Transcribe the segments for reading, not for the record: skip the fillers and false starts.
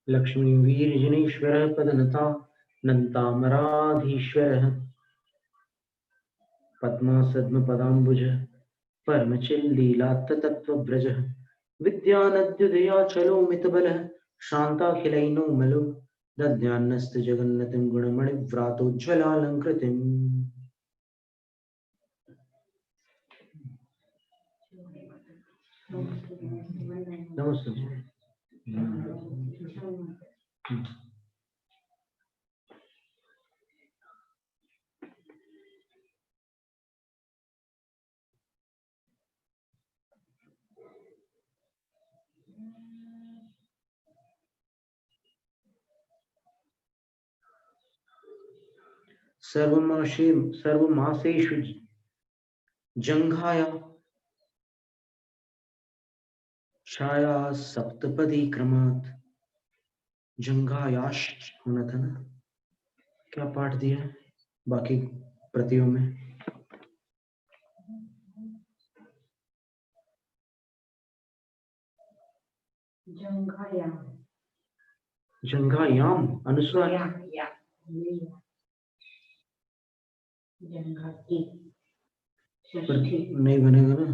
लक्ष्मीवीर्जिनेश्वरः पदनता नन्तामराधीश्वरः पद्मासद्मपदाम्बुजः परमचिल्लीलात्ततत्त्वभ्रजः विद्यानद्युदयाचलो मितबलः शान्ताखिलैनो मलो दद्यान्नस्ति जगन्नतिं गुणमणिव्रातोज्ज्वलालङ्कृतिम्। नमस्ते। सर्वमासेषु जङ्घाया छाया सप्तपदी क्रमात्। जंघायाश होना था ना, क्या पाठ दिया है बाकी प्रतियों में? जंघायाम अनुस्वार नहीं बनेगा ना,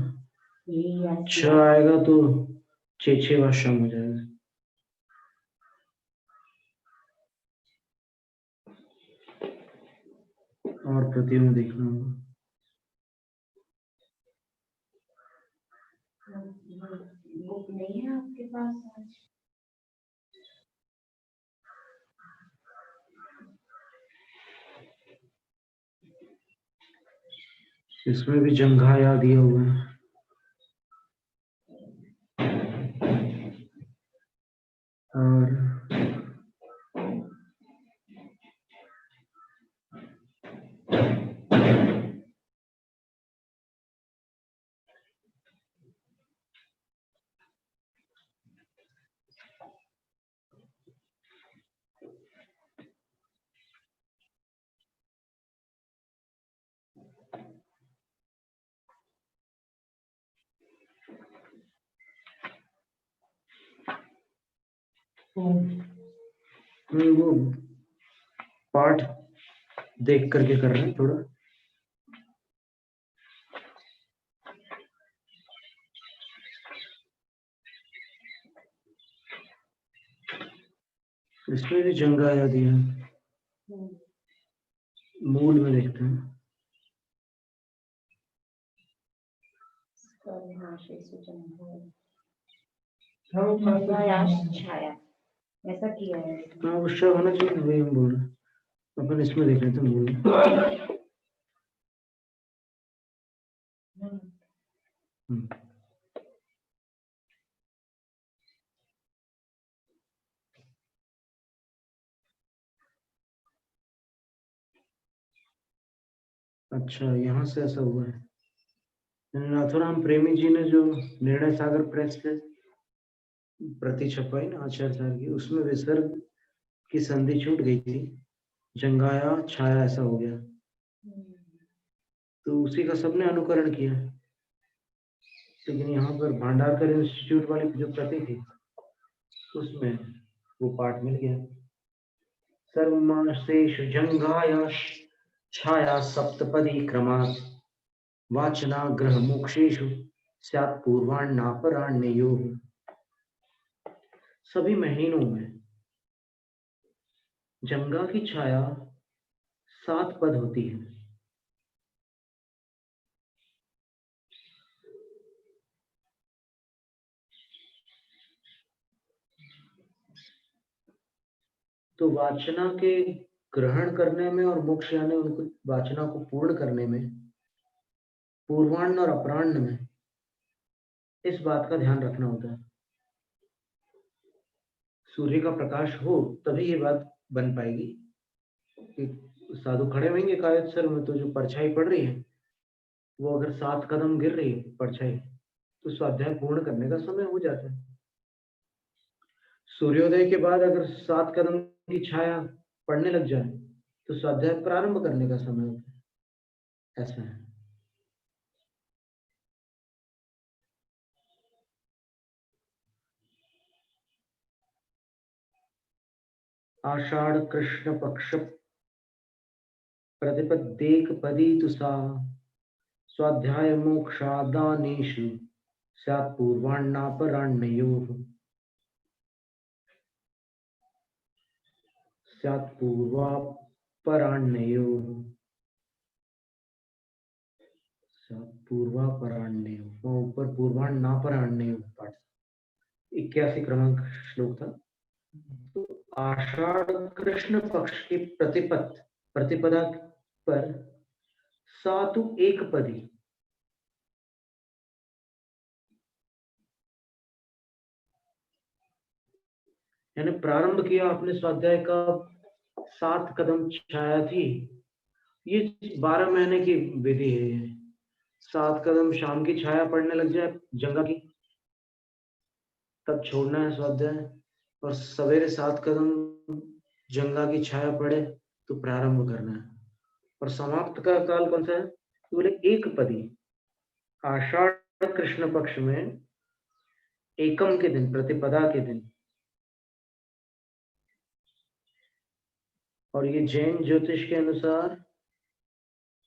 छ आएगा तो छः वाशम हो जाएगा। और प्रतियों में देखना होगा। बुक नहीं है आपके पास आज? इसमें भी जंघाया दिया हुआ है। और वो पाठ देख करके कर रहे हैं थोड़ा। इसमें भी जंघाया दिया, मूल में देखते हैं। ऐसा किया है। हाँ उसका होना चाहिए, वही हम बोल रहे हैं। अपन इसमें देख रहे थे मूल में। अच्छा यहाँ से ऐसा हुआ है। नाथुराम प्रेमी जी ने जो निर्णय सागर प्रेस से प्रति छपाई ना आचार्य साहब की, उसमें विसर्ग की संधि छूट गई थी, जंगाया छाया ऐसा हो गया, तो उसी का सबने अनुकरण किया। लेकिन यहाँ पर भांडारकर इंस्टीट्यूट वाली जो प्रति थी उसमें वो पाठ मिल गया। सर्वमासेषु जंघाया छाया सप्तपदी क्रमात् वाचनाग्रह मोक्षेषु स्यात् पूर्वाण्णापराण्ययोः। सभी महीनों में जंगा की छाया 7 पद होती है। तो वाचना के ग्रहण करने में और मोक्ष यानी उनको वाचना को पूर्ण करने में पूर्वान्न और अपराह्न में इस बात का ध्यान रखना होता है। सूर्य का प्रकाश हो तभी ये बात बन पाएगी कि साधु खड़े होंगे कायद सर में, तो जो परछाई पड़ रही है वो अगर 7 कदम गिर रही है परछाई, तो स्वाध्याय पूर्ण करने का समय हो जाता है। सूर्योदय के बाद अगर 7 कदम की छाया पड़ने लग जाए तो स्वाध्याय प्रारंभ करने का समय होता है। ऐसा है। आषाढ़ कृष्ण पक्ष प्रतिपद्येक पदी तु सा स्वाध्याय मोक्षादानेषु स्यात् पूर्वाण्णापराण्ययोः स्यात् पूर्वापराण्ययोः पूर्वापराण्ययोः ऊपर पूर्वाण्णापराण्ययोः पाठ 81 क्रमांक श्लोक था। तो आषाढ़ कृष्ण पक्ष की प्रतिपदा पर सातु एक पदी यानी प्रारंभ किया आपने स्वाध्याय का 7 कदम छाया थी। ये 12 महीने की विधि है। 7 कदम शाम की छाया पड़ने लग जाए जंगा की, तब छोड़ना है स्वाध्याय, और सवेरे 7 कदम जंगा की छाया पड़े तो प्रारंभ करना है। और समाप्त का काल कौन सा है? तो बोले एक पदी। आषाढ़ कृष्ण पक्ष में एकम के दिन, प्रतिपदा के दिन, और ये जैन ज्योतिष के अनुसार,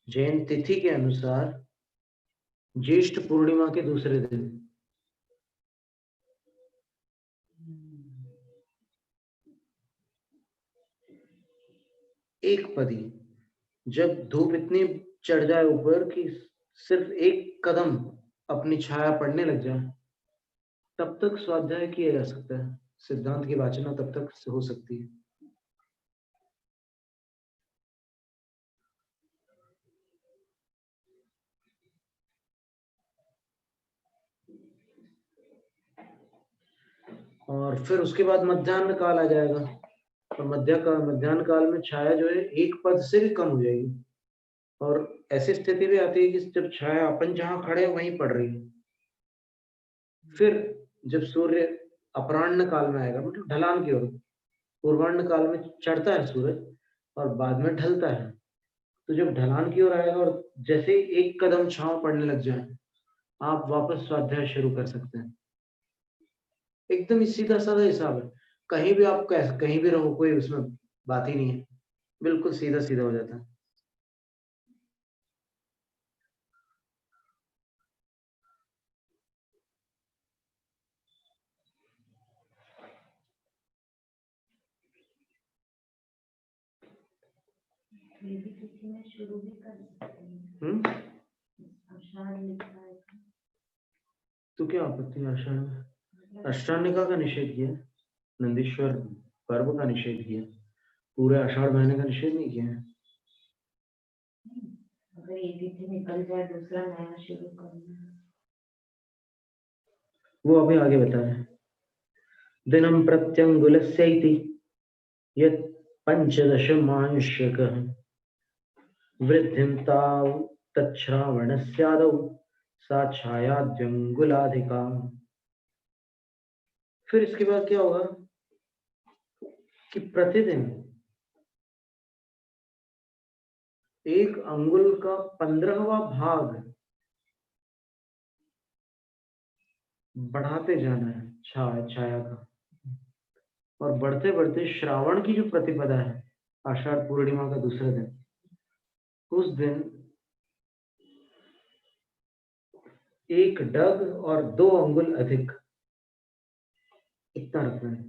जैन तिथि के अनुसार ज्येष्ठ पूर्णिमा के दूसरे दिन। एक पदी, जब धूप इतनी चढ़ जाए ऊपर कि सिर्फ एक कदम अपनी छाया पड़ने लग जाए, तब तक स्वाध्याय किया जा सकता है। सिद्धांत की वाचना तब तक हो सकती है। और फिर उसके बाद मध्याह्न काल आ जाएगा, और मध्याह्न काल में छाया जो है एक पद से भी कम हो जाएगी, और ऐसी स्थिति भी आती है कि जब छाया अपन जहां खड़े वहीं पड़ रही है। फिर जब सूर्य अपराह्न काल में आएगा, मतलब ढलान की ओर, पूर्वाह्न काल में चढ़ता है सूरज और बाद में ढलता है, तो जब ढलान की ओर आएगा और जैसे एक कदम छांव पड़ने लग जाए, आप वापस स्वाध्याय शुरू कर सकते हैं। एकदम सीधा साधा हिसाब है। कहीं भी आप कहीं भी रहो, कोई उसमें बात ही नहीं है, बिल्कुल सीधा सीधा हो जाता है। तो क्या आपत्ति है आषाढ़ में? अष्टानिका का निषेध किया, नंदीश्वर पर्व का निषेध किया, पूरे आषाढ़ महीने का निषेध नहीं किया है। अगर ये तिथि निकल जाए, दूसरा नया शुरू करना, वो अभी आगे बता रहे हैं। दिनम प्रत्यंगुलस्यैति यत् पंचदशमांशकः वृद्धिं ताव तच्छ्रावणस्यादौ सा छायाद्यंगुलाधिका। फिर इसके बाद क्या होगा कि प्रतिदिन 1 अंगुल का 15वां भाग बढ़ाते जाना है छाया का, और बढ़ते बढ़ते श्रावण की जो प्रतिपदा है, आषाढ़ पूर्णिमा का दूसरा दिन, उस दिन 1 डग और 2 अंगुल अधिक, इतना रखना है।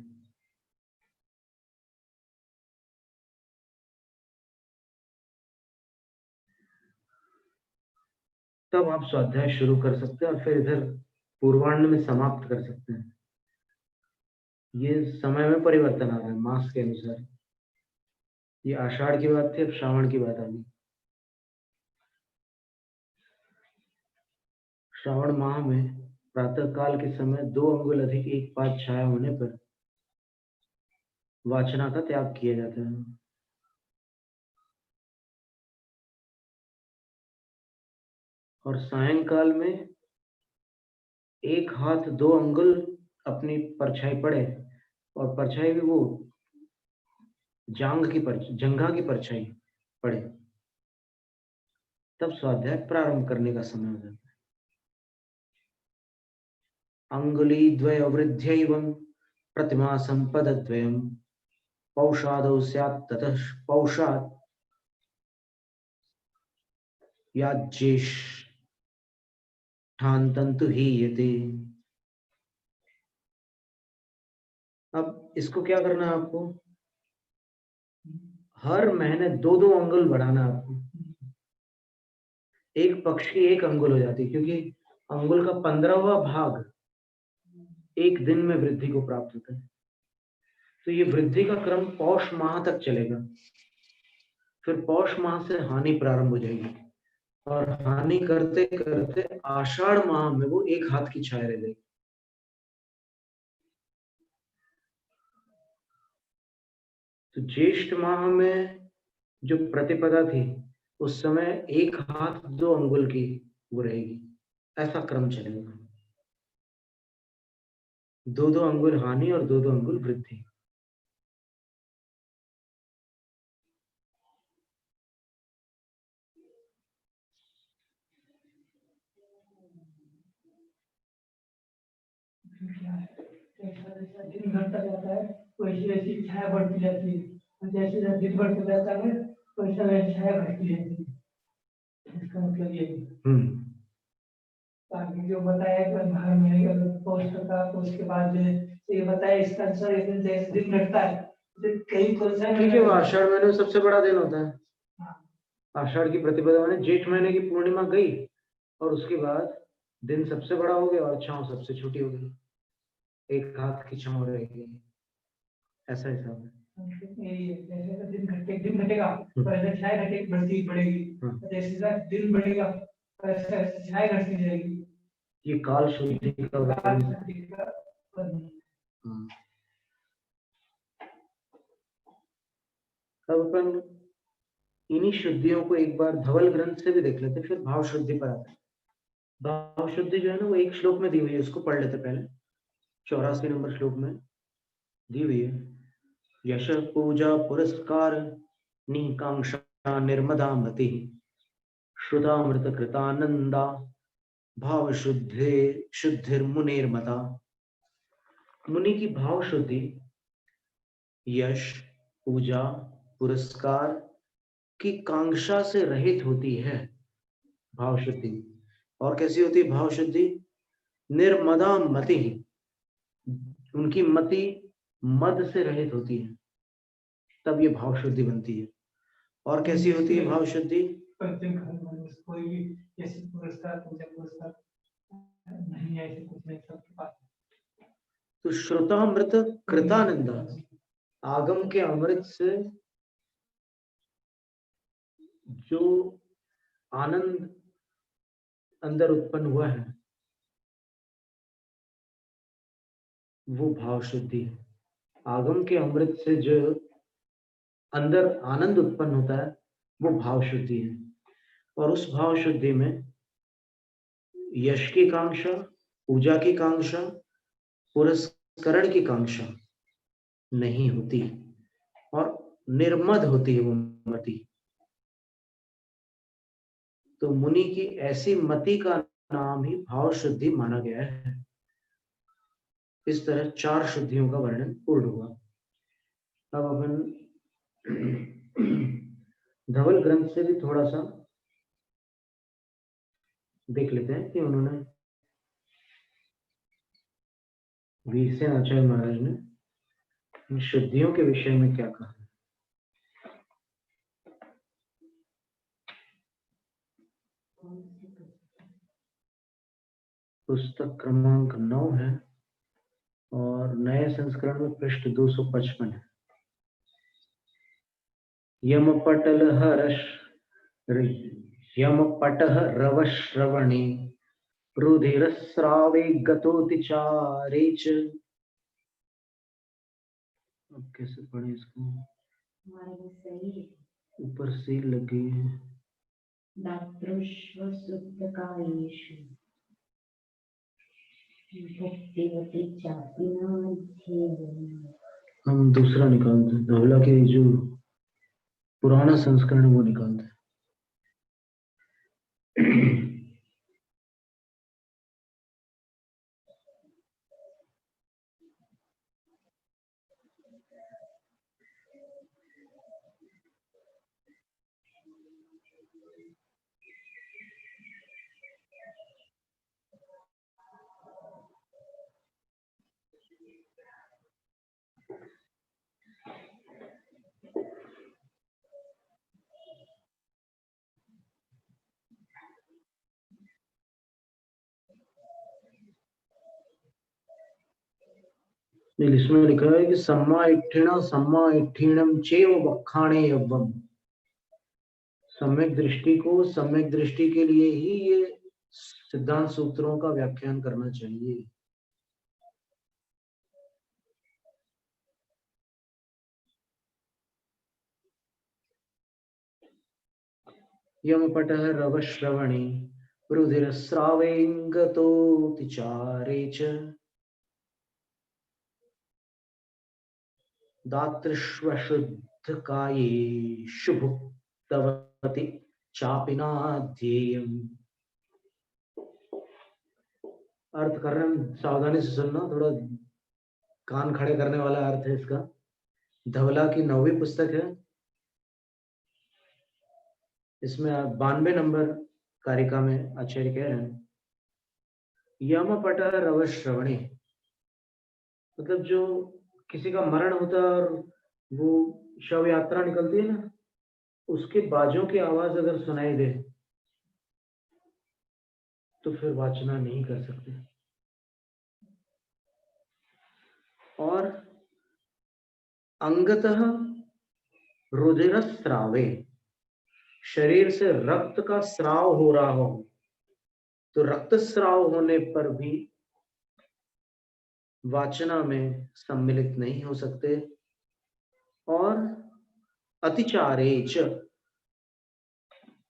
तब आप स्वाध्याय शुरू कर सकते हैं और फिर इधर पूर्वाह्न में समाप्त कर सकते हैं। ये समय में परिवर्तन आ रहा है मास के अनुसार। ये आषाढ़ की बात थी, अब श्रावण की बात आ गई। श्रावण माह में प्रातः काल के समय 2 अंगुल अधिक एक पाद छाया होने पर वाचना का त्याग किया जाता है। और सायंकाल में 1 हाथ 2 अंगुल अपनी परछाई पड़े, और परछाई भी वो जंघा की परछाई पड़े, तब स्वाध्याय प्रारंभ करने का समय हो जाता है। अंगुली द्वय वृद्ध्यैवं प्रतिमा संपदद्वयम् पौषादौ स्यात् ततः पौषात् या ज्येष्ठान्तन्तु हीयते। अब इसको क्या करना है आपको, हर महीने 2-2 अंगुल बढ़ाना है आपको। एक पक्ष की 1 अंगुल हो जाती है, क्योंकि अंगुल का 15वां भाग एक दिन में वृद्धि को प्राप्त होता है। तो ये वृद्धि का क्रम पौष माह तक चलेगा, फिर पौष माह से हानि प्रारंभ हो जाएगी, और हानि करते करते आषाढ़ माह में वो 1 हाथ की छाया रह जाएगी। तो ज्येष्ठ माह में जो प्रतिपदा थी उस समय 1 हाथ 2 अंगुल की वो रहेगी, ऐसा क्रम चलेगा। 2-2 अंगुल हानि और 2-2 अंगुल वृद्धि। दिन घटता जाता है वैसी वैसी छाया बढ़ती जाती है, जैसे जैसे दिन बढ़ता जाता है वैसा वैसी छाया घटती जाती है। इसका मतलब ये ताकि जो बताया कि हर महीने का पोस्ट का, तो उसके बाद जो ये बताया इसका आंसर जैसे दिन घटता है कई ठीक है। वो आषाढ़ महीने में सबसे बड़ा दिन होता है। आषाढ़ की प्रतिपदा माने जेठ महीने की पूर्णिमा गई और उसके बाद दिन सबसे बड़ा हो गया और छांव सबसे छोटी हो गई, 1 हाथ की छांव रहेगी। ऐसा हिसाब है। जैसे दिन घटेगा वैसे छाया घटेगी, बढ़ती बढ़ेगी, जैसे दिन बढ़ेगा वैसे छाया घटती जाएगी। ये काल शुद्धि का अब अपन इन्हीं शुद्धियों को एक बार धवल ग्रंथ से भी देख लेते, फिर भाव शुद्धि पर आते हैं। भाव शुद्धि जो है ना वो एक श्लोक में दी हुई है, उसको पढ़ लेते पहले। 84 नंबर श्लोक में दी हुई है। यश पूजा पुरस्कार निकांक्षा निर्मदा मति श्रुतामृत कृतानंदा भाव शुद्धे शुद्धिर्मुनेर्मता। मुनि की भाव शुद्धि यश पूजा पुरस्कार की कांक्षा से रहित होती है भाव शुद्धि। और कैसी होती है भाव शुद्धि? निर्मदा मति, उनकी मति मद से रहित होती है, तब ये भाव शुद्धि बनती है। और कैसी होती है भाव शुद्धि? कोई भी जैसे पुरस्कार पूजा पुरस्कार नहीं, ऐसे कुछ नहीं सबके पास। तो श्रुतामृत कृतानंदा, आगम के अमृत से जो आनंद अंदर उत्पन्न हुआ है वो भाव शुद्धि है। आगम के अमृत से जो अंदर आनंद उत्पन्न होता है वो भाव शुद्धि है। और उस भाव शुद्धि में यश की कांक्षा, पूजा की कांक्षा, पुरस्करण की कांक्षा नहीं होती और निर्मद होती है वो मति। तो मुनि की ऐसी मति का नाम ही भाव शुद्धि माना गया है। इस तरह 4 शुद्धियों का वर्णन पूर्ण हुआ। अब अपन धवल ग्रंथ से भी थोड़ा सा देख लेते हैं कि उन्होंने वीरसेन आचार्य महाराज ने इन शुद्धियों के विषय में क्या कहा। पुस्तक क्रमांक 9 है और नए संस्करण में पृष्ठ 255 है। यमपटः रवश्रवणे रुधिरस्रावे गतोतिचारे च। अब कैसे पढ़े इसको? ऊपर से लगे हम दूसरा निकालते हैं, धवला के जो पुराना संस्करण वो निकालते हैं। इसमें लिखा है कि सम्मा इट्ठीणम चेव वखाणे यव्वम। सम्यक दृष्टि को सम्यक दृष्टि के लिए ही ये सिद्धांत सूत्रों का व्याख्यान करना चाहिए। यमपटः रवश्रवणे रुधिरस्रावेऽङ्गतोऽतिचारे च दातृष्वशुद्धकायेषु भुक्तवति चापि नाध्येयम्। अर्थ कर रहे हैं, सावधानी से सुनना, थोड़ा कान खड़े करने वाला अर्थ है इसका। धवला की 9वीं पुस्तक है, इसमें 92 नंबर कारिका में आचार्य कह रहे हैं यमपट रवश्रवणे, मतलब जो किसी का मरण होता है और वो शव यात्रा निकलती है ना, उसके बाजों की आवाज अगर सुनाई दे तो फिर वाचना नहीं कर सकते। और अंगतः रुधिरस्रावे, शरीर से रक्त का स्राव हो रहा हो तो रक्तस्राव होने पर भी वाचना में सम्मिलित नहीं हो सकते। और अतिचारेच,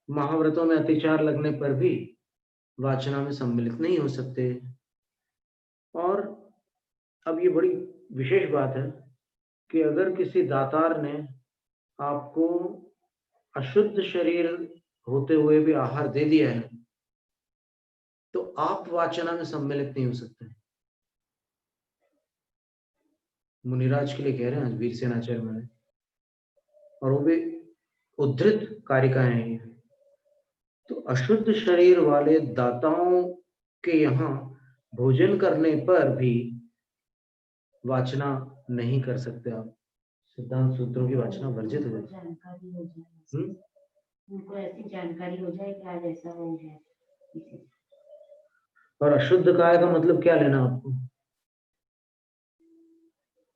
महाव्रतों में अतिचार लगने पर भी वाचना में सम्मिलित नहीं हो सकते। और अब ये बड़ी विशेष बात है कि अगर किसी दातार ने आपको अशुद्ध शरीर होते हुए भी आहार दे दिया है तो आप वाचना में सम्मिलित नहीं हो सकते। मुनिराज के लिए कह रहे हैं वीरसेन आचार्य में, और वो भी उद्धृत कारिकाएं हैं। तो अशुद्ध शरीर वाले दाताओं के यहाँ भोजन करने पर भी वाचना नहीं कर सकते आप। सिद्धांत सूत्रों की वाचना वर्जित हो जाती है। उनको ऐसी जानकारी हो जाए कि आज ऐसा हो जाए। और अशुद्ध काय का मतलब क्या लेना आपको?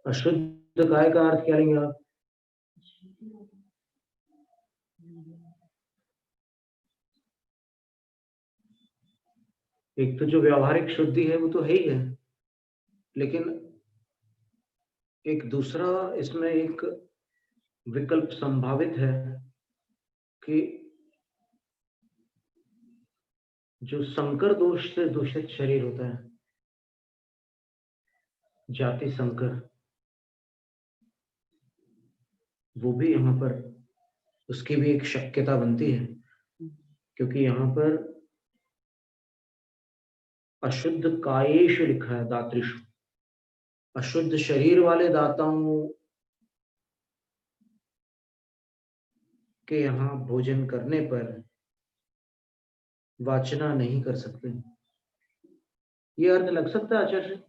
अशुद्ध काय का अर्थ क्या लेंगे आप? एक तो जो व्यावहारिक शुद्धि है वो तो है ही है, लेकिन एक दूसरा इसमें एक विकल्प संभावित है कि जो संकर दोष से दूषित शरीर होता है, जाति संकर, वो भी यहाँ पर उसकी भी एक शक्यता बनती है, क्योंकि यहाँ पर अशुद्ध कायेषु लिखा है, दातृषु। अशुद्ध शरीर वाले दाताओं के यहाँ भोजन करने पर वाचना नहीं कर सकते। ये अर्थ लग सकता है आचार्य?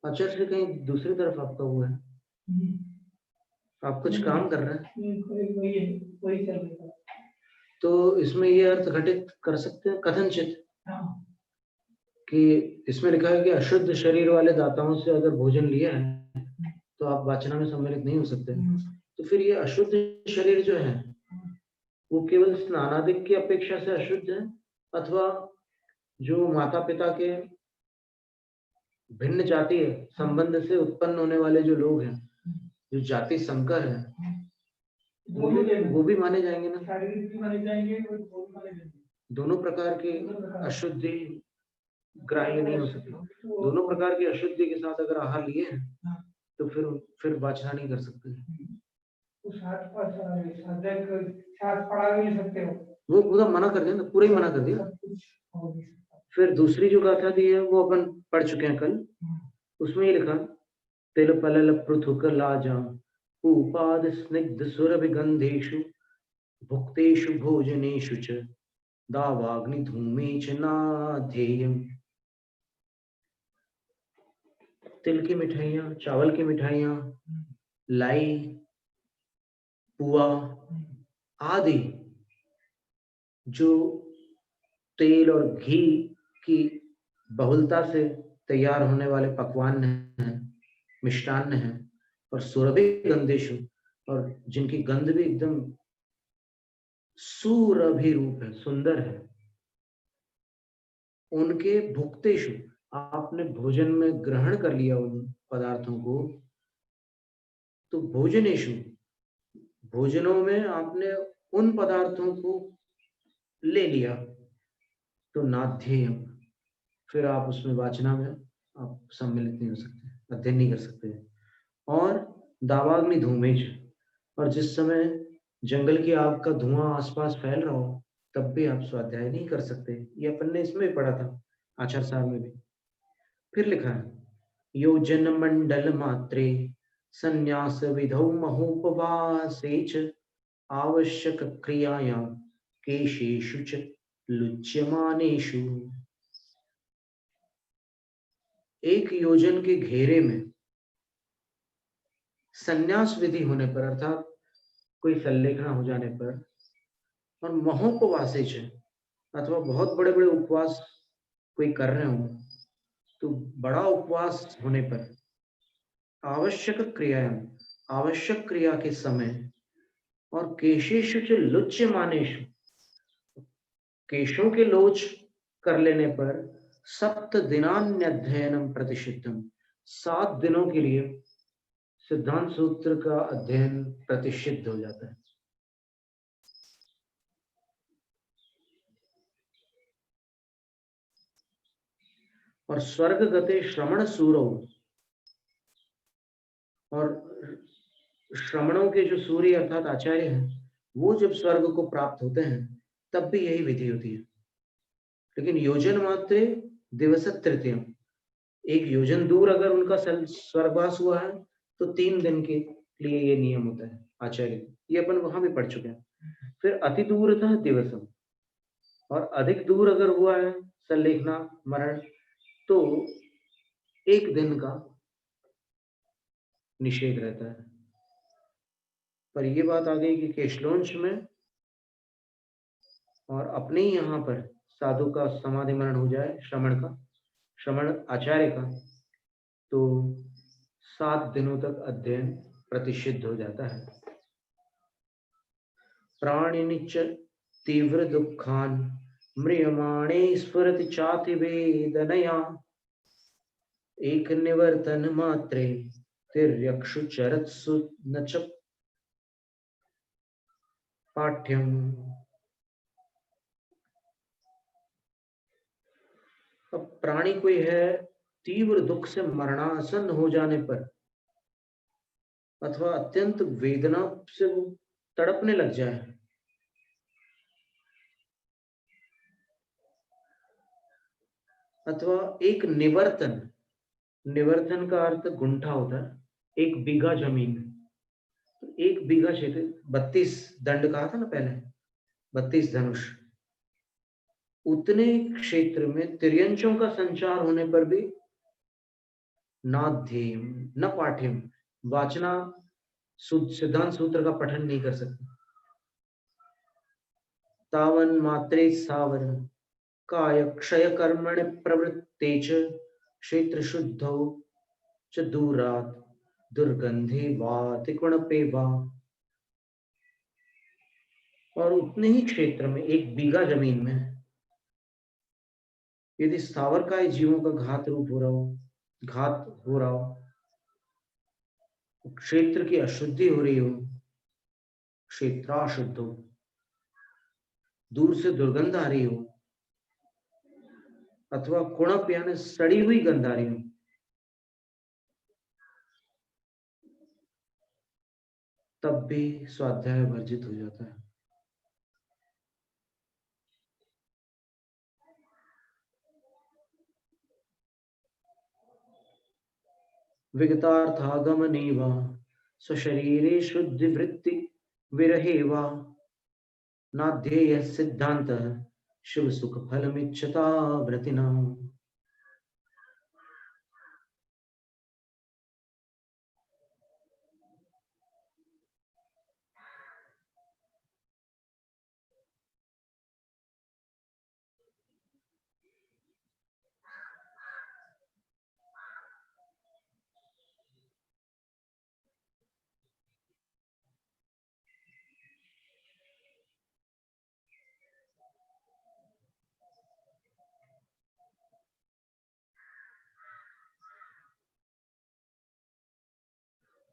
आचार्य से कहीं दूसरी तरफ आपका हुआ है, आप कुछ काम कर रहे हैं तो इसमें ये अर्थ घटित कर सकते हैं कथनचित कि इसमें लिखा है कि अशुद्ध शरीर वाले दाताओं से अगर भोजन लिया है तो आप वाचना में सम्मिलित नहीं हो सकते। तो फिर ये अशुद्ध शरीर जो है वो केवल स्नानादिक की अपेक्षा से अशुद्ध है, अथवा जो माता पिता के भिन्न जाति संबंध से उत्पन्न होने वाले जो लोग हैं, जो जाति संकर है, वो भी माने जाएंगे ना? दोनों प्रकार की अशुद्धि ग्राह्य नहीं हो सकती। दोनों प्रकार की अशुद्धि के साथ अगर आहार लिए हैं तो फिर वाचना नहीं कर सकते। वो पूरा मना कर दिया ना, पूरा ही मना कर दिया। फिर दूसरी जो गाथा दी है वो अपन पढ़ चुके हैं कल, उसमें ये लिखा तिल पलल पृथुक लाजा उपाद स्निग्ध सुरभि गंधेषु भुक्तेषु भोजनेषु च दावाग्नि धूमे च नाध्येयम्। तिल की मिठाइयाँ, चावल की मिठाइयाँ, लाई, पुआ आदि जो तेल और घी की बहुलता से तैयार होने वाले पकवान हैं, मिष्टान्न हैं, और सुरभि गंधेशु, और जिनकी गंध भी एकदम सुरभि रूप है, सुंदर है, उनके भुक्तेषु, आपने भोजन में ग्रहण कर लिया उन पदार्थों को, तो भोजनेषु, भोजनों में आपने उन पदार्थों को ले लिया, तो नाध्येयम, फिर आप उसमें वाचना में आप सम्मिलित नहीं हो सकते, अध्ययन नहीं कर सकते। और दावाग्नि धूमेज, और जिस समय जंगल की आग का धुआं आसपास फैल रहा हो, तब भी आप स्वाध्याय नहीं कर सकते। ये अपन ने इसमें भी पढ़ा था, आचार सार में भी। फिर लिखा है, योजन मंडल मात्रे संन्यास विधौ महोपवासे च आवश्यक क्रियायां केशेषु च लुच्यमानेषु। एक योजन के घेरे में संन्यास विधि होने पर, अर्थात कोई संलेखना हो जाने पर, और महोपवासे च, अथवा बहुत बड़े बड़े उपवास कोई कर रहे हो, तो बड़ा उपवास होने पर आवश्यक क्रियाएं, आवश्यक क्रिया के समय, और केशेषु च लुच्यमानेषु, केशों के लोच कर लेने पर सप्त दिनान्यध्ययनम प्रतिषिद्धम, 7 दिनों के लिए सिद्धांत सूत्र का अध्ययन प्रतिषिद्ध हो जाता है। और स्वर्ग गते श्रमण सूरो, और श्रमणों के जो सूर्य अर्थात आचार्य हैं, वो जब स्वर्ग को प्राप्त होते हैं तब भी यही विधि होती है। लेकिन योजन मात्र दिवस तृतीय, एक योजन दूर अगर उनका स्वर्गवास हुआ है तो 3 दिन के लिए ये नियम होता है आचार्य, ये अपन वहां भी पढ़ चुके हैं। फिर अति दूर था दिवसम, और अधिक दूर अगर हुआ है संलेखना मरण, तो 1 दिन का निषेध रहता है। पर ये बात आ गई कि केशलोंश में और अपने ही यहाँ पर साधु का समाधि मरण हो जाए, श्रमण आचार्य का, तो 7 दिनों तक अध्ययन प्रतिषिद्ध हो जाता है। प्राणिनिच तीव्र दुखान म्रियमाणे स्फुरति चाति वेदनया, एक निवर्तन मात्रे तिर्यक्षु चरत्सु न च पाठ्यम। अब प्राणी कोई है तीव्र दुख से मरणासन हो जाने पर, अथवा अत्यंत वेदना से वो तड़पने लग जाए, अथवा एक निवर्तन, निवर्तन का अर्थ गुंठा होता है, 1 बीघा जमीन, तो 1 बीघा क्षेत्र, 32 दंड कहा था ना पहले, 32 धनुष, उतने क्षेत्र में तिर्यंचों का संचार होने पर भी नाध्येयम न पाठ्यम, वाचना सिद्धांत सूत्र का पठन नहीं कर सकते। तावन मात्रे सावर काय क्षय कर्मण प्रवृत्ते च क्षेत्र शुद्धौ च दूरात दुर्गंधे वा तिकोणपे वा, और उतने ही क्षेत्र में 1 बीघा जमीन में यदि स्थावर का जीवों का घात हो रहा हो, क्षेत्र की अशुद्धि हो रही हो, क्षेत्राशुद्ध हो, दूर से दुर्गंध आ रही हो, अथवा कुणप यानी सड़ी हुई गंध आ रही हो, तब भी स्वाध्याय वर्जित हो जाता है। विगतार्थागमने वा स्वशरीरे शुद्धि वृत्ति विरहे वा नाध्येय सिद्धांत शुभ सुख फलमिच्छता व्रतिना।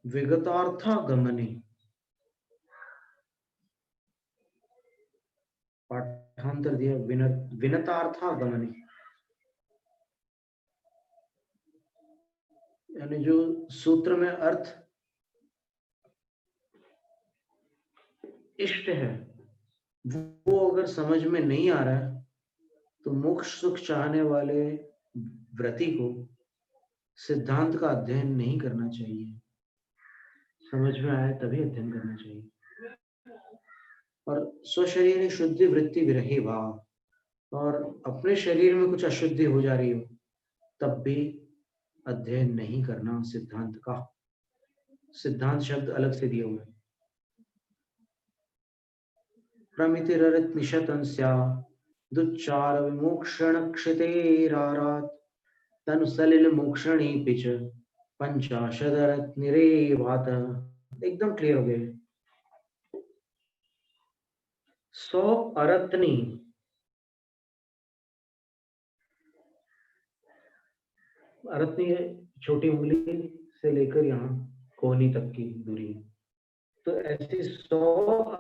विगतार्थागमने, पाठांतर दिया विनतार्थागमने, यानी जो सूत्र में अर्थ इष्ट है वो अगर समझ में नहीं आ रहा है तो मोक्ष सुख चाहने वाले व्रती को सिद्धांत का अध्ययन नहीं करना चाहिए। समझ में आए तभी अध्ययन करना चाहिए। और स्वशरीर शुद्धि वृत्ति विरही भाव, और अपने शरीर में कुछ अशुद्धि हो जा रही हो तब भी अध्ययन नहीं करना सिद्धांत का। सिद्धांत शब्द अलग से दिए हुए। प्रमितिररित निशतंस्या दुच्चार विमोक्षण क्षितेरारात तनु सलिल मोक्षणी पिच पंचाशदरत निरेवात। एकदम क्लियर हो गए। 100 अरत्नी, अरत्नी है छोटी उंगली से लेकर यहाँ कोहनी तक की दूरी। तो ऐसी 100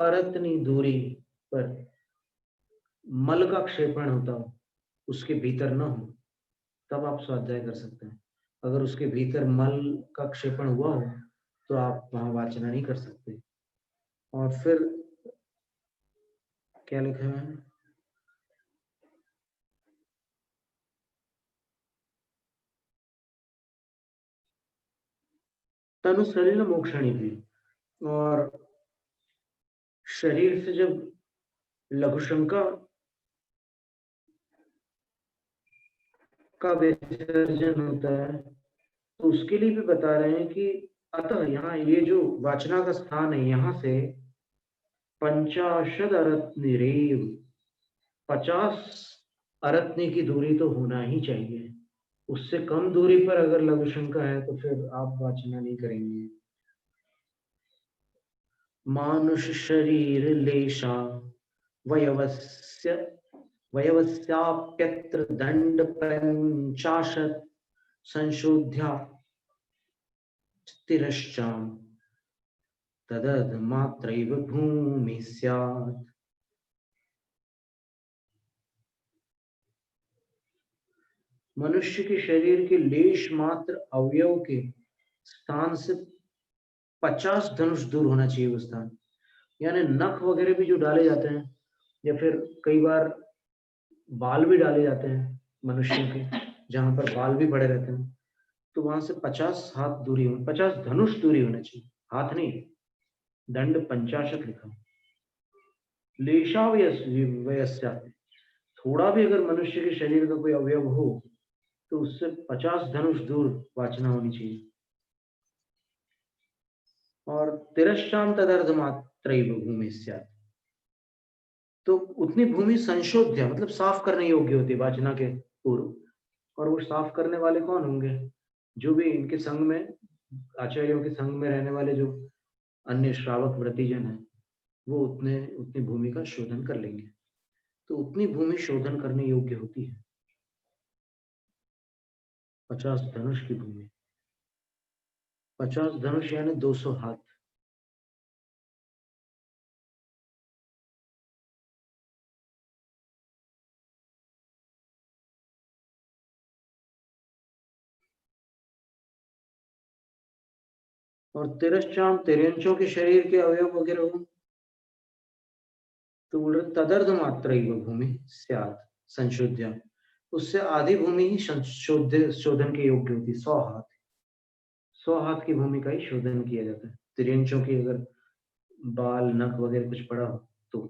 अरत्नी दूरी पर मल का क्षेपण होता हो, उसके भीतर न हो, तब आप स्वाध्याय कर सकते हैं। अगर उसके भीतर मल का क्षेपण हुआ हो तो आप वहां वाचना नहीं कर सकते। और फिर क्या लिखा है, तनु सलिल मोक्षणी भी, और शरीर से जब लघुशंका का विसर्जन होता है तो उसके लिए भी बता रहे हैं कि अतः यहाँ ये जो वाचना का स्थान है यहाँ से 50 अरत्नी रेव, 50 अरत्नी की दूरी तो होना ही चाहिए। उससे कम दूरी पर अगर लघुशंका है तो फिर आप वाचना नहीं करेंगे। मानुष शरीर लेशा वयवस्य वयवस्याप्यत्र दंड 50 संशोध्या तिरश्चाम तदद मात्रैव भूमि स्यात्। मनुष्य के शरीर के लेश मात्र अवयव के स्थान से 50 धनुष दूर होना चाहिए वो स्थान। यानी नख वगैरह भी जो डाले जाते हैं या फिर कई बार बाल भी डाले जाते हैं मनुष्य के, जहां पर बाल भी बड़े रहते हैं, तो वहां से 50 हाथ दूरी, 50 धनुष दूरी होना चाहिए, हाथ नहीं। दंड 50 लिखा। लेशावयस्या, थोड़ा भी अगर मनुष्य के शरीर का कोई अवयव हो तो उससे 50 धनुष दूर वाचना होनी चाहिए। और तिरश्चाम तदर्ध मात्रैव भूमि स्यात्, तो उतनी भूमि संशोध्य मतलब साफ करने योग्य होती है वाचना के पूर्व। और वो साफ करने वाले कौन होंगे? जो भी इनके संग में, आचार्यों के संग में रहने वाले जो अन्य श्रावक व्रतिजन हैं, वो उतनी भूमि का शोधन कर लेंगे। तो उतनी भूमि शोधन करने योग्य होती है 50 धनुष की भूमि। 50 धनुष यानी 200 हाथ। और तिरश्चाम, तिरंचों के शरीर के अवयव वगैरह हो तो बोल रहे तदर्ध मात्र भूमि स्यात् संशोध्या, उससे आधी भूमि ही शोधन के योग्य होती है। 100 हाथ, 100 हाथ की भूमि का ही शोधन किया जाता है। तिरंचों की अगर बाल नख वगैरह कुछ पड़ा हो तो।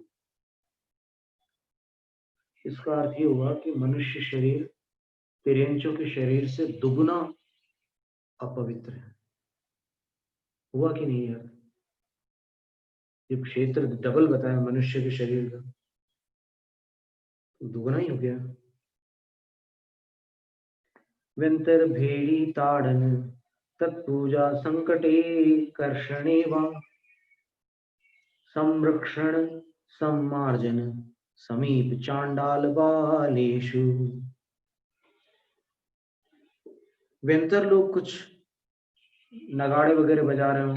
इसका अर्थ ये हुआ कि मनुष्य शरीर तिर्यंचों के शरीर से दुगुना अपवित्र है। हुआ कि नहीं यार? ये क्षेत्र डबल बताया मनुष्य के शरीर का, तो दुगना ही हो गया। व्यंतर भेड़ी ताड़न तत्पूजा संकटे कर्षणे वा संरक्षण सम्मार्जन समीप चांडाल बालेषु। व्यंतर लोग कुछ नगाड़े वगैरह बजा रहे हो,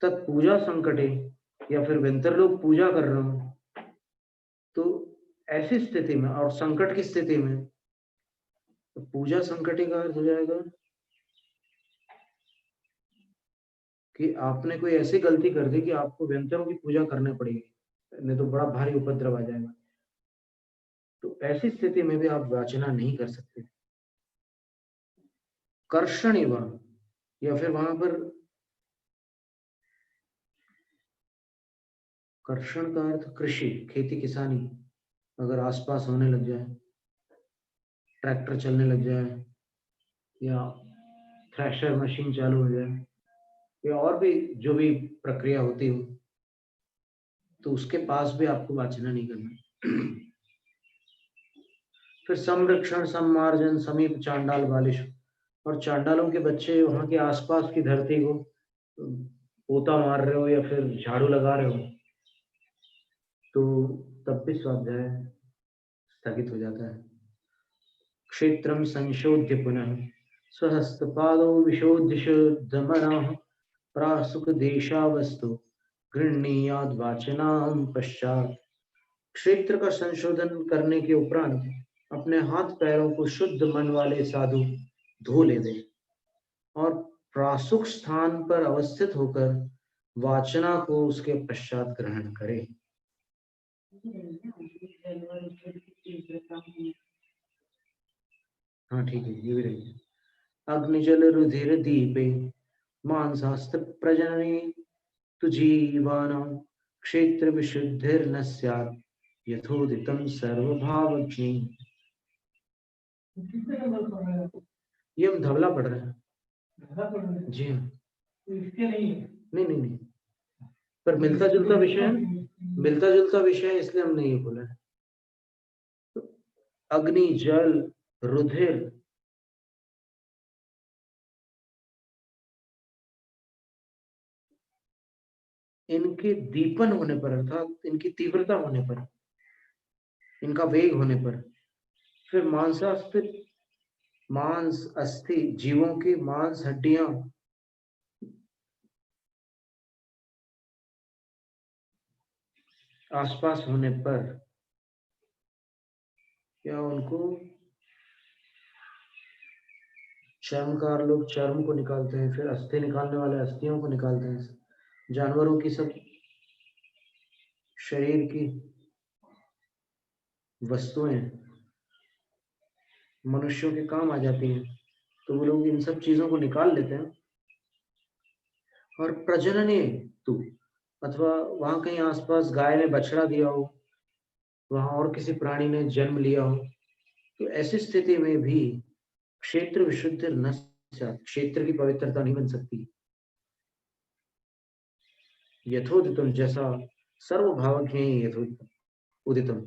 तत्पूजा संकटे, या फिर व्यंतर लोग पूजा कर रहे हो, तो ऐसी स्थिति में और संकट की स्थिति में, तो पूजा संकटे का अर्थ हो जाएगा कि आपने कोई ऐसी गलती कर दी कि आपको व्यंतरों की पूजा करनी पड़ेगी, नहीं तो बड़ा भारी उपद्रव आ जाएगा। तो ऐसी स्थिति में भी आप याचना नहीं कर सकते। कर्षण एवं, या फिर वहां पर कर्षण का अर्थ कृषि, खेती किसानी अगर आसपास होने लग जाए, ट्रैक्टर चलने लग जाए, या थ्रेशर मशीन चालू हो जाए, या और भी जो भी प्रक्रिया होती हो, तो उसके पास भी आपको वाचना नहीं करना। फिर संरक्षण सम्मार्जन समीप चांडाल बालिश, और चांडालों के बच्चे वहां के आसपास की धरती को पोता मार रहे हो या फिर झाड़ू लगा रहे हो, तो तब भी स्वाध्याय स्थगित हो जाता है। क्षेत्रम संशोध्य पुनः स्वहस्तपादो विशोध्य शुद्धमनः प्रासुक देशावस्तु गृह्णीयाद वाचनाम पश्चात। क्षेत्र का संशोधन करने के उपरांत अपने हाथ पैरों को शुद्ध मन वाले साधु धो ले दे और प्रासुक स्थान पर अवस्थित होकर वाचना को उसके पश्चात ग्रहण करे। हाँ ठीक है, ये भी रही। अग्निजल रुधिर दीपे मांसास्त्र प्रजनने तु जीवानां क्षेत्र विशुद्धिर्न स्यात् यथोदितं सर्वभावज्ञ। कितने नंबर पढ़ रहे हैं? ये हम धवला पढ़ रहे हैं। धवला पढ़ रहे हैं? जी हाँ। तो इसके नहीं है? नहीं, पर मिलता जुलता विषय है, मिलता जुलता विषय है, इसलिए हमने ये बोला है। अग्नि जल रुधिर, इनके दीपन होने पर, अर्थात इनकी तीव्रता होने पर, इनका वेग होने पर, फिर मांसास्त्र, मांस अस्थि, जीवों की मांस हड्डियां आसपास होने पर, क्या उनको चर्मकार लोग चर्म को निकालते हैं, फिर अस्थि निकालने वाले अस्थियों को निकालते हैं। जानवरों की सब शरीर की वस्तुएं मनुष्यों के काम आ जाती हैं, तो वो लोग इन सब चीजों को निकाल लेते हैं और प्रजनने तु, अथवा वहां कहीं आसपास गाय ने बछड़ा दिया हो, वहां और किसी प्राणी ने जन्म लिया हो, तो ऐसी स्थिति में भी क्षेत्र विशुद्ध न, क्षेत्र की पवित्रता नहीं बन सकती। यथोदितम, जैसा सर्वभावज्ञ यथोदितम उदितम,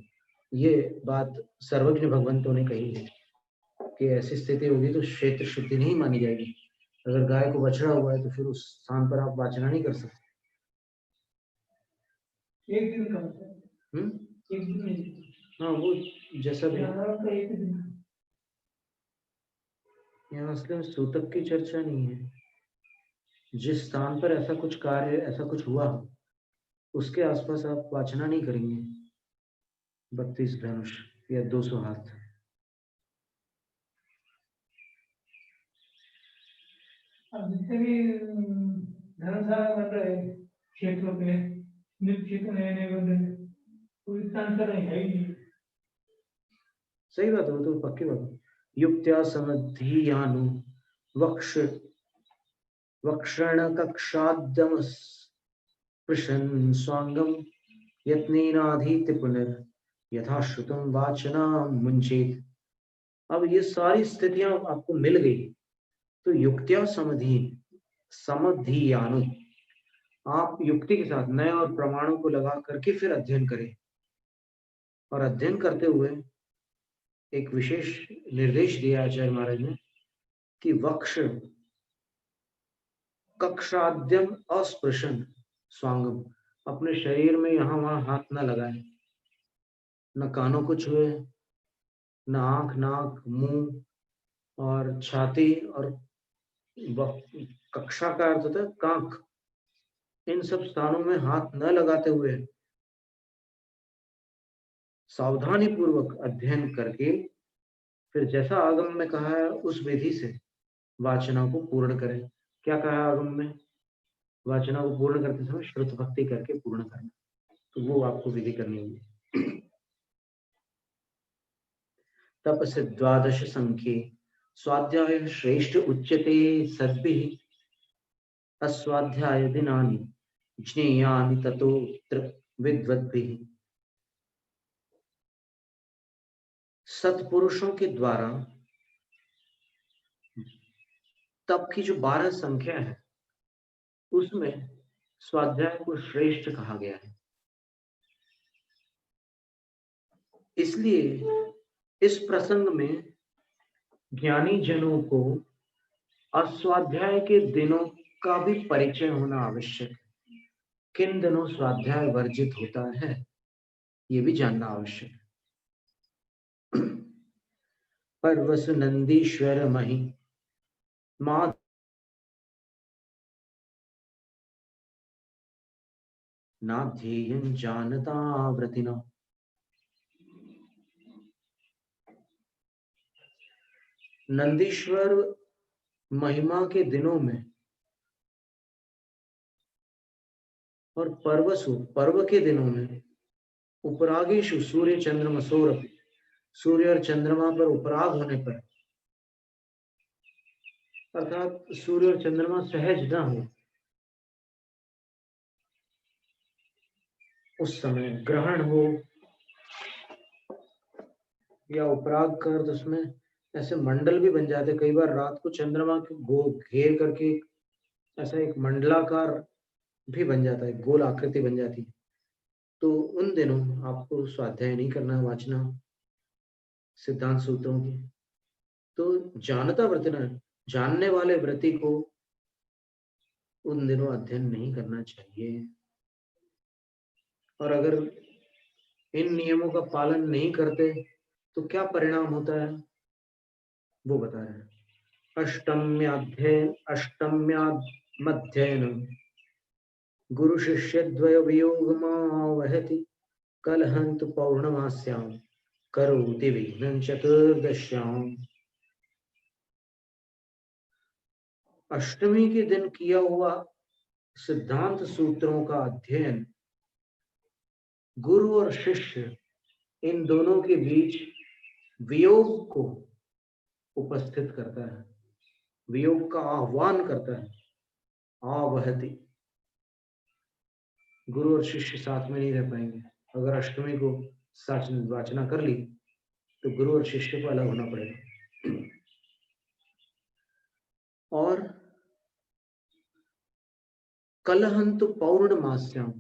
ये बात सर्वज्ञ भगवंतों ने कही है कि ऐसी स्थिति होगी तो क्षेत्र शुद्धि नहीं मानी जाएगी। अगर गाय को बछड़ा हुआ है तो फिर उस स्थान पर आप वाचना नहीं कर सकते। एक दिन का होता है। एक दिन नहीं। हाँ, वो जैसा भी यहाँ का एक दिन। यहाँ असली सूतक की चर्चा नहीं है। जिस स्थान पर ऐसा कुछ कार्य, ऐसा कुछ हुआ उसके आसपास आप वाचना नहीं करेंगे। 32 धनुष या 200 हाथ। अब जितने भी धर्मशाला बन रहे हैं क्षेत्रों पे, क्षेत्र नए नए बन रहे हैं, तो इतना अंतर है ही नहीं। सही बात है, वो तो पक्की बात है। युक्त्या समधियानु वक्ष वक्षण कक्षाद्यम स्पृशन स्वांगम यत्नेनाधीत्य पुनर् यथा श्रुतम वाचना मुंचेत। अब ये सारी स्थितियां आपको मिल गई तो युक्त्या समधियानु, आप युक्ति के साथ नए और प्रमाणों को लगा करके फिर अध्ययन करें। और अध्ययन करते हुए एक विशेष निर्देश दिया आचार्य महाराज ने कि वक्ष कक्षाद्यम अस्पृशन स्वांगम, अपने शरीर में यहां वहां हाथ न लगाए, न कानों को छुए, न आंख, नाक, मुंह और छाती, और कक्षा का अर्थ होता है कांख, इन सब स्थानों में हाथ न लगाते हुए सावधानी पूर्वक अध्ययन करके फिर जैसा आगम में कहा है उस विधि से वाचना को पूर्ण करें। क्या कहा है आगम में? वाचना को पूर्ण करते समय श्रुत भक्ति करके पूर्ण करना, तो वो आपको विधि करनी होगी। तपस्य द्वादश संख्ये स्वाध्याय श्रेष्ठ उच्यते सद्भिः अस्वाध्याय दिनानि ज्ञेयानि ततोऽत्र विद्वद्भिः। सत्पुरुषों के द्वारा तप की जो 12 संख्या है उसमें स्वाध्याय को श्रेष्ठ कहा गया है। इसलिए इस प्रसंग में ज्ञानी जनों को अस्वाध्याय के दिनों का भी परिचय होना आवश्यक है। किन दिनों स्वाध्याय वर्जित होता है ये भी जानना आवश्यक है। पर्वस नंदीश्वर मही माँ नाध्येयं जानता व्रतिना। नंदीश्वर महिमा के दिनों में और पर्व के दिनों में उपरागेशु सूर्य चंद्रमसोरपि, सूर्य और चंद्रमा पर उपराग होने पर, अर्थात सूर्य और चंद्रमा सहज न हो उस समय, ग्रहण हो या उपराग कर, तो उसमें ऐसे मंडल भी बन जाते। कई बार रात को चंद्रमा को घेर करके ऐसा एक मंडलाकार भी बन जाता है, गोल आकृति बन जाती है। तो उन दिनों आपको स्वाध्याय नहीं करना, वाचना सिद्धांत सूत्रों की। तो जानता व्रतना, जानने वाले व्रति को उन दिनों अध्ययन नहीं करना चाहिए। और अगर इन नियमों का पालन नहीं करते तो क्या परिणाम होता है वो बता रहे हैं। अष्टम्याध्ययन गुरु शिष्य द्वय वियोगमावहति कलहंतु पौर्णमास्याम करोति विघ्नं चतुर्दश्याम। अष्टमी के दिन किया हुआ सिद्धांत सूत्रों का अध्ययन गुरु और शिष्य इन दोनों के बीच वियोग को उपस्थित करता है, वियोग का आह्वान करता है। आवहति, गुरु और शिष्य साथ में नहीं रह पाएंगे। अगर अष्टमी को वाचना कर ली तो गुरु और शिष्य को अलग होना पड़ेगा। और कलहंतु पौर्णमास्याम,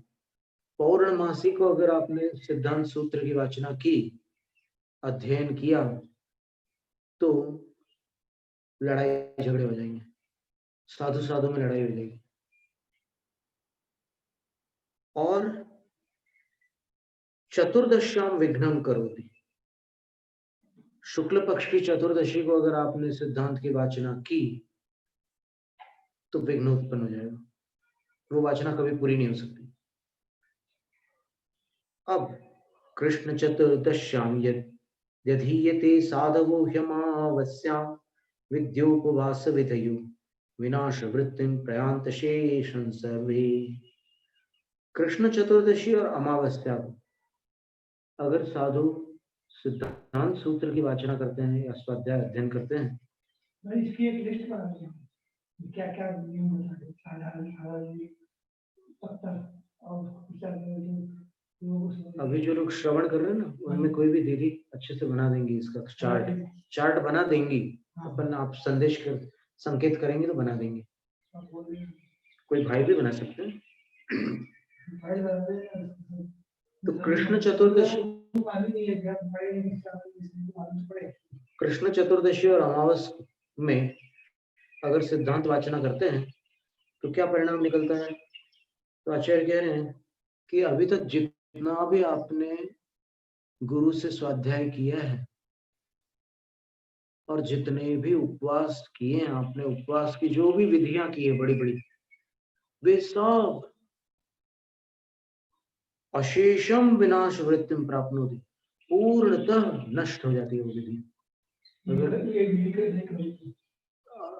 पौर्णमासी को अगर आपने सिद्धांत सूत्र की वाचना की, अध्ययन किया, तो लड़ाई झगड़े हो जाएंगे, साधु साधु में लड़ाई हो जाएगी। और चतुर्दश्याम विघ्नं करोति, शुक्ल पक्ष की चतुर्दशी को अगर आपने सिद्धांत की वाचना की तो विघ्न उत्पन्न हो जाएगा, वो वाचना कभी पूरी नहीं हो सकती। अब कृष्ण चतुर्दश्याम यधीयते साधवो ह्यमावस्याम विद्योपवास विधयो विनाश वृत्तिं प्रयान्त शेषं सर्वे। कृष्ण चतुर्दशी और अमावस्या को अगर साधु सिद्धांत सूत्र की वाचना करते हैं या स्वाध्याय अध्ययन करते हैं, इसकी एक लिस्ट बना दीजिए क्या क्या नियम होता है। साधारण और अभी जो लोग श्रवण कर रहे हैं ना, उनमें कोई भी दीदी अच्छे से बना देंगी इसका चार्ट बना देंगी। अपन आप संदेश कर संकेत करेंगे तो बना देंगे। कोई भाई भी बना सकते हैं। तो कृष्ण चतुर्दशी और अमावस में अगर सिद्धांत वाचना करते हैं तो क्या परिणाम निकलता है? तो आचार्य कह रहे हैं कि अभी तक जितना भी आपने गुरु से स्वाध्याय किया है और जितने भी उपवास किए हैं आपने, उपवास की जो भी विधियां की है बड़ी बड़ी, वे सब अशेषम विनाश वृत्तिम प्राप्नोति, पूर्णतः नष्ट हो जाती है वो विधि।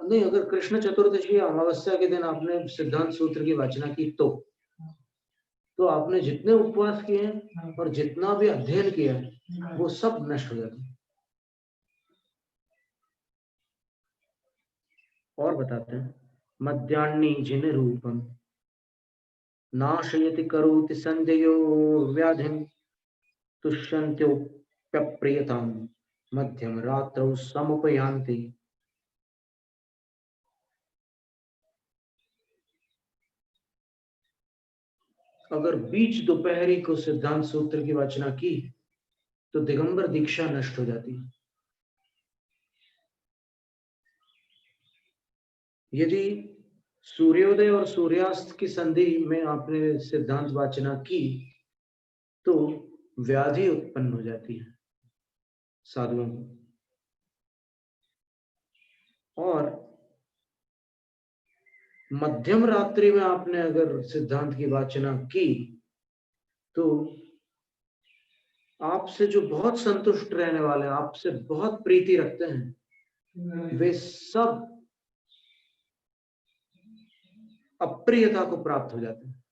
नहीं, अगर कृष्ण चतुर्दशी अमावस्या के दिन आपने सिद्धांत सूत्र की वाचना की तो आपने जितने उपवास किए हैं और जितना भी अध्ययन किया है वो सब नष्ट हो जाता है। और बताते हैं, मध्याह्नि जिन रूपम नाशयति करोति संदेयो व्याधिम तुष्यन्त्योप्यप्रियताम मध्यम रात्रौ समुपयान्ति। अगर बीच दोपहरी को सिद्धांत सूत्र की वाचना की तो दिगंबर दीक्षा नष्ट हो जाती है। यदि सूर्योदय और सूर्यास्त की संधि में आपने सिद्धांत वाचना की तो व्याधि उत्पन्न हो जाती है साधुओं को। और मध्यम रात्रि में आपने अगर सिद्धांत की वाचना की तो आपसे जो बहुत संतुष्ट रहने वाले, आपसे बहुत प्रीति रखते हैं, वे सब अप्रियता को प्राप्त हो जाते हैं,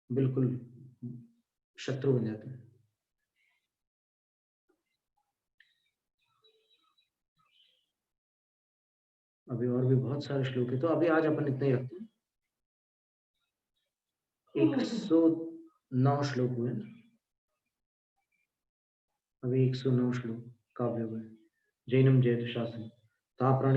बिल्कुल शत्रु बन जाते हैं। अभी और भी बहुत सारे श्लोक है, तो अभी आज अपन इतना ही रखते हैं। 109 श्लोक हुए ना, अभी 109 श्लोक काव्य हुए। जैनम जयत शासन।